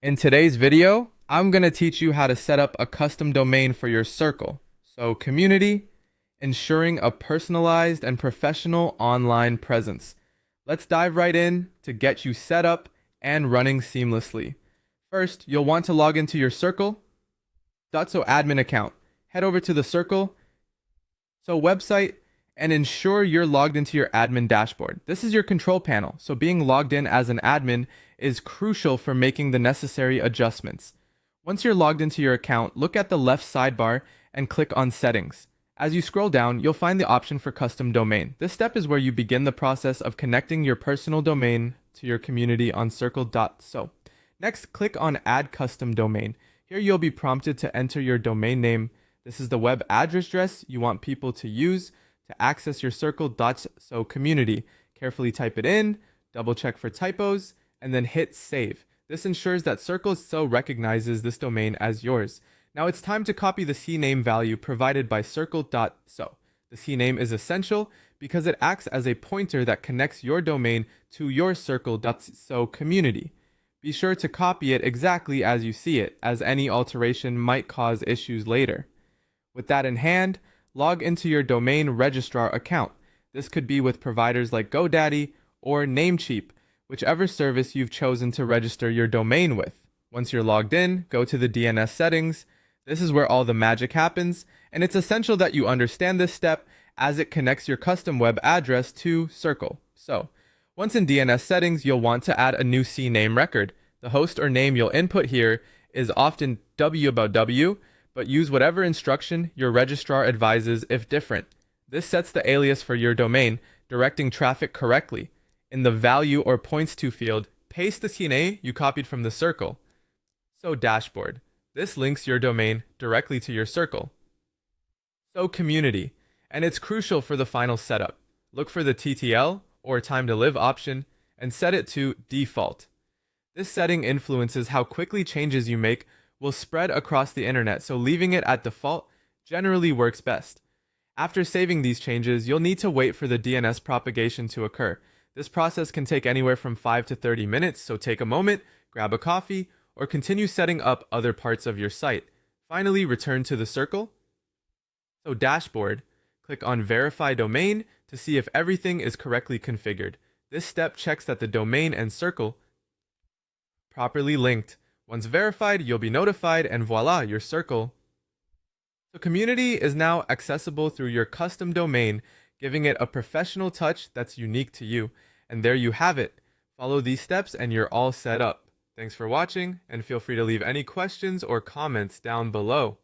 In today's video, I'm going to teach you how to set up a custom domain for your circle. So, community, ensuring a personalized and professional online presence. Let's dive right in to get you set up and running seamlessly. First, you'll want to log into your Circle.so admin account. Head over to the Circle.so website and ensure you're logged into your admin dashboard. This is your control panel, so being logged in as an admin is crucial for making the necessary adjustments. Once you're logged into your account, look at the left sidebar and click on Settings. As you scroll down, you'll find the option for Custom Domain. This step is where you begin the process of connecting your personal domain to your community on Circle.so. Next, click on Add Custom Domain. Here you'll be prompted to enter your domain name. This is the web address you want people to use to access your Circle.so community. Carefully type it in, double check for typos, and then hit save. This ensures that Circle.so recognizes this domain as yours. Now it's time to copy the CNAME value provided by Circle.so. The CNAME is essential because it acts as a pointer that connects your domain to your Circle.so community. Be sure to copy it exactly as you see it, as any alteration might cause issues later. With that in hand, log into your domain registrar account. This could be with providers like GoDaddy or Namecheap, whichever service you've chosen to register your domain with. Once you're logged in, go to the DNS settings. This is where all the magic happens, and it's essential that you understand this step as it connects your custom web address to Circle. So, once in DNS settings, you'll want to add a new CNAME record. The host or name you'll input here is often www, but use whatever instruction your registrar advises if different. This sets the alias for your domain, directing traffic correctly. In the value or points to field, paste the CNA you copied from the Circle. So dashboard. This links your domain directly to your Circle. So community, and it's crucial for the final setup. Look for the TTL or time to live option and set it to default. This setting influences how quickly changes you make will spread across the internet, so leaving it at default generally works best. After saving these changes, you'll need to wait for the DNS propagation to occur. This process can take anywhere from 5 to 30 minutes, so take a moment, grab a coffee, or continue setting up other parts of your site. Finally, return to the Circle. So dashboard, click on Verify Domain to see if everything is correctly configured. This step checks that the domain and Circle properly linked. Once verified, you'll be notified, and voila, your Circle. So community is now accessible through your custom domain, giving it a professional touch that's unique to you. And there you have it. Follow these steps and you're all set up. Thanks for watching, and feel free to leave any questions or comments down below.